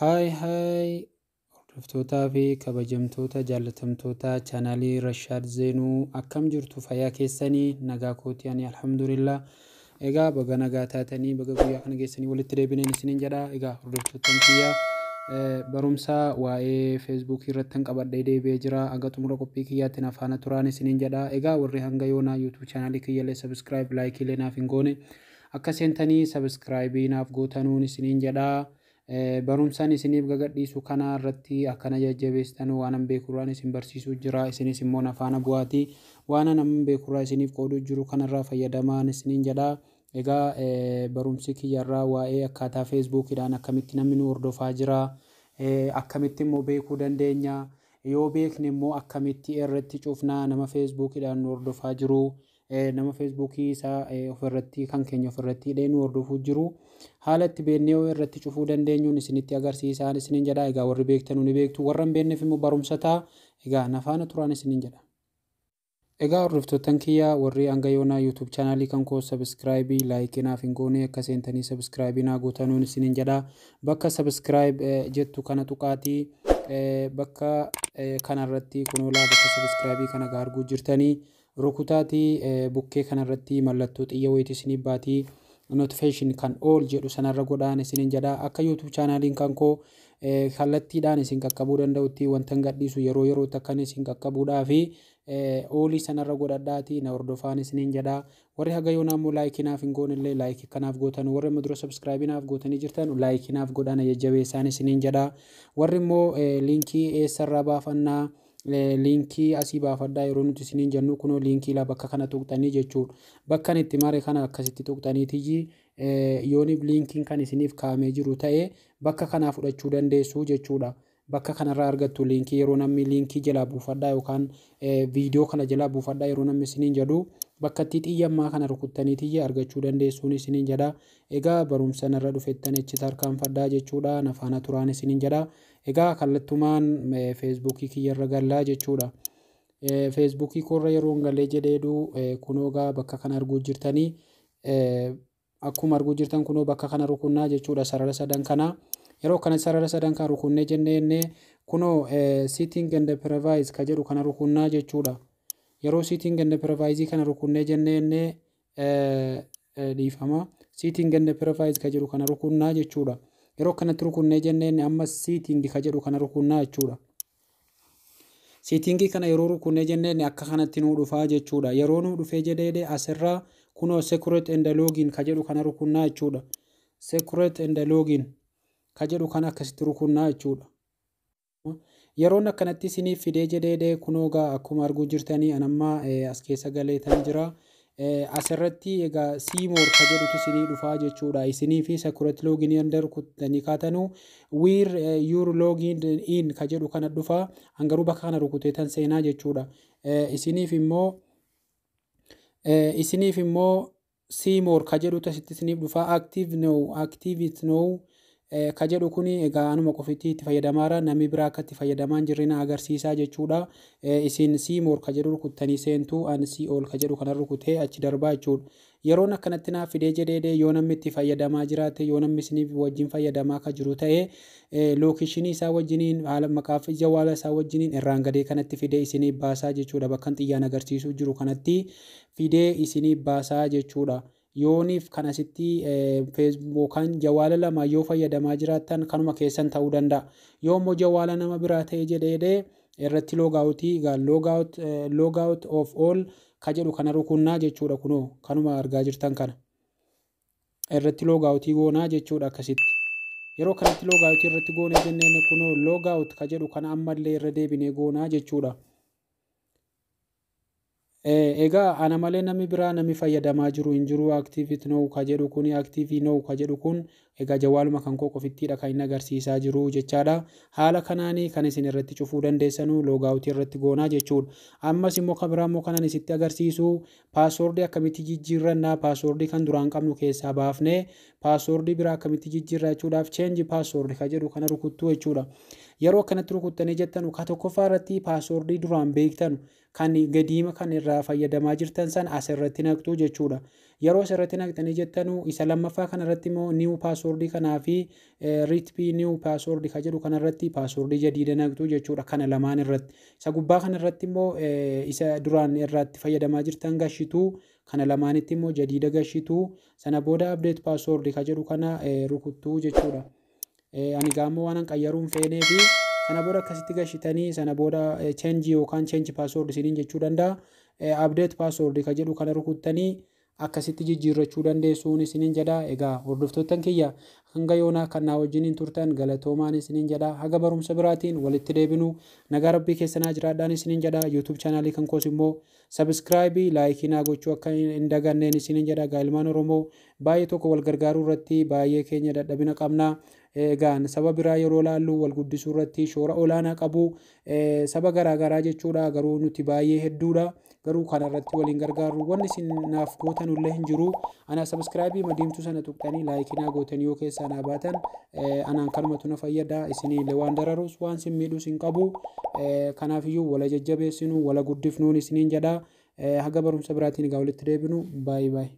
Hi, hordoftoota fi kabajamtoota jaalatamtoota chaanalii Rashaad Zeenuu akkam jirtu fayyaa keessanii nagaa kootii ani alhamdulillah. Egaa baga nagaa taatanii baga guyyaa kana geessanii walitti deebineen isiniin jedha. Egaa hordoftootaan kiyyaa barumsa waa'ee Facebook irratti qabadhee deebi'ee jira. Hanga xumura qophii kiyyaatti na faana turaan isiniin jedha. Egaa warri hanga yoonaa YouTube chaanalii kiyyallee subscribe like illee naaf hin goone akka seentanii subscribe naaf gootanuun isiniin jedha. Barumsaan isiniif gagadhiisu kana irratti akkana jajjabeessitan waan beekuudhaan isin barsiisuu jira. Isinis immoo na faana bu'aatii waan nama beekuudhaan isiniif qooduu jiru kanarraa fayyadamaan isiniin jedha. Egaa barumsi kiyyarraa waa'ee akkaataa Facebookidhaan akkamitti namni nu hordofaa jira, akkamitti immoo beekuu dandeenya, yoo beekne immoo akkamitti irratti cufnaa nama Facebookidhaan nu hordofaa jiru, nama Facebookii isaa ofirratti kan keenya ofirratti nu hordofuu jiru haala itti beeknee irratti cufuu dandeenyuun isinitti agarsiisaan isiniin jedha. Egaa warri beektan ni beektu, warra hin beekneef immoo barumsa ta'a. Egaa na faana turaan isiniin jedha. Egaa hordoftootaan kiyyaa warri hanga yoonaa YouTube chaanalii kan koo subscribe like naaf hin goone akka seentanii subscribe naa gootanuun isiniin jedha. Bakka subscribe jettu kana tuqaatii bakka kanarratti kunoolaa bakka subscribe kana garguu jirtanii rukutaatii bukkee kanarratti mallattoo xiyya wayitii isiniif baatii notification kan all jedhu sanarra godhaan isiniin jedha. Akka YouTube chaanaliin kan koo kallattiidhaan isin qaqqabuu danda'utti wanta gadhiisu yeroo yerootti akkan isin qaqqabuudhaa fi oolii sanarra godhadhaatii na hordofaan isiniin jedha. Warri haga yoonaa immoo like naaf hin goone illee like kanaaf gootan, warri immoo dura subscribe naaf gootanii jirtan like naaf godhan jajjabeessaan isiniin jedha. Warri immoo linkii eessarraa baafannaa linkii asii baafadhaa yeroo nuti isiniin jennu kunoo linkii la bakka kana tuqxanii jechuudha. Bakka itti mare kana akkasitti tuqxaniitii yooniif linkiin kan isiniif kaa'amee jiru ta'ee bakka kanaa fudhachuu dandeessu jechuudha. Bakka kanarraa argattu linkii yeroo namni linkii jalaa buufadhaa yookaan viidiyoo kana jalaa buufadhaa yeroo namni isiniin jedhu bakka itti xiyyammaa kana rukuttaniitii argachuu dandeessuun isiniin jedha. Egaa barumsa narra dhufettan achi tarkaanfadhaa jechuudha. Na faana turaan isiniin jedha. Egaa kallattumaan Facebookii kiyyarra gallaa jechuudha. Facebookii korra yeroo galee jedheedu kunoo gaa bakka kana arguu jirtanii akkuma arguu jirtan kunoo bakka kana rukunnaa jechuudha. Sarara sadan kana yeroo kana sarara sadan kan rukunnee jennee kunoo sitting and privacy ka jedhu kana rukunnaa jechuudha. Yeroo sitting and privacy kana rukunnee jennee dhiifama sitting and privacy ka jedhu kana rukunnaa jechuudha. Yeroo kanatti rukunnee jennee amma sitting ka jedhu kana rukunnaa jechuudha. Sitting kana yeroo rukunnee jennee akka kanatti nu dhufaa jechuudha. Yeroo nu dhufee jedhee asirraa kunoo security and login ka jedhu kana rukunnaa jechuudha. Security and login ka jedhu kana akkasitti rukunnaa jechuudha. Yeroon akkanatti isiniif fidee jedhee kunoo gaa akkuma arguu jirtanii anamma as keessa galeetan jira. Asirratti egaa Seymour ka jedhutu isinii dhufaa jechuudha. Isinii fi security login under kuttanii kaatanu where your login in ka jedhu kana dhufaa hangaruu bakka kana rukuteetan seenaa jechuudha. Isiniif immoo Seymour ka jedhutu asitti isiniif dhufaa active it now ka jedhu kuni egaa anuma qofitti itti fayyadamaara namni biraa akka itti fayyadamaan jirrina agarsiisaa jechuudha. Isin Seymour ka jedhu rukuttanii seentu an all ka jedhu kana rukutee achi darbaa jechuudha. Yeroon akkanatti naaf fidee jedhee yoo namni itti fayyadamaa jiraate yoo namni isiniif wajjin fayyadamaa ka jiru ta'ee lookeshinii isaa wajjiniin haala maqaaf jawaala isaa wajjiniin irraan gadee kanatti fidee isiniif baasaa jechuudha. Bakka xiyyaan agarsiisuu jiru kanatti fidee isiniif baasaa jechuudha. Yooniif kan asitti Facebook kan jawaala lama yoo fayyadamaa jiraattan kanuma keessan ta'uu danda'a. Yoo immoo jawaala nama biraa ta'e jedhee irratti logout of all ka jedhu kana rukunnaa jechuudha. Kunoo kanuma argaa jirtan kana irratti logoutii goonaa jechuudha akkasitti. Yeroo kanatti logoutii irratti goonee jennee kunoo logout ka jedhu kana ammallee irra deebinee goonaa jechuudha. Egaa ana malee namni biraa namni fayyadamaa jiru hin jiru. Active it now ka jedhu kuni active now ka jedhu kun egaa jawaaluma kan koo qofittiidha kan inni agarsiisaa jiru jechaadha. Haala kanaanii kan isin irratti cufuu dandeessanu logout irratti goonaa jechuudha. Ammas immoo kan biraa immoo kanan isitti agarsiisu paaswordii akkamitti jijjiirrannaa paaswordii kan duraan qabnu keessaa baafnee paaswordii biraa akkamitti jijjiirraa jechuudhaaf change password ka jedhu kana rukuttuu jechuudha. Yeroo kanatti rukuttanii jettan ka tokkoffaa irratti paaswordii duraan beektan kan gadiima kan irraa fayyadamaa jirtan san asirratti naqxu jechuudha. yeroo asirratti naqxanii jettanu isa lammaffaa kanarratti immoo new password kanaa fi repeat new password ka jedhu kanarratti password jadiida naqxu jechuudha kana lamaan irratti isa gubbaa kanarratti immoo isa duraan irratti fayyadamaa jirtan gashitu kana lamaanitti immoo jadiida gashitu sana booda update password ka jedhu kana rukuttuu jechuudha. Ani gaammoo waan qayyaruun feenee fi sana booda akkasitti gashitanii sana booda change yookaan change password isiniin jechuu danda'a. Update password ka jedhu kana rukuttanii akkasitti jijjiirrachuu dandeessuun isiniin jedha. Egaa hordoftoottan kiyya hanga yoonaa kan na wajjiniin turtan galatoomaan isiniin jedha. Haga barumsa biraatiin walitti deebinu nagaa rabbii keessanaa jiraadhaan isiniin jedha. YouTube channelii kan koos immoo subscribe like na gochuu akka hin daganneen isiniin jedha. Ilmaan Oromoo baay'ee tokko wal gargaaruu irratti baay'ee keenya dadhabina qabna. Egaan saba biraa yeroo laallu wal guddisuu irratti shoora olaanaa qabu. Saba garaagaraa jechuudha garuu nuti baay'ee hedduudha. Garuu kana irratti waliin gargaaru wanni isin naaf gootan illee hin jiru. Ana subscribe madiimtuu sana tuqxanii like na gootan yoo keessaa na baatan anaan kanumatu na fayyada. Isinillee waan dararus waan sin miidhus hin qabu. Kanaaf iyyuu wala jajjabeessinu wala guddifnuun isiniin jedha. Haga barumsa biraatiin egaa walitti deebinu. Bye bye.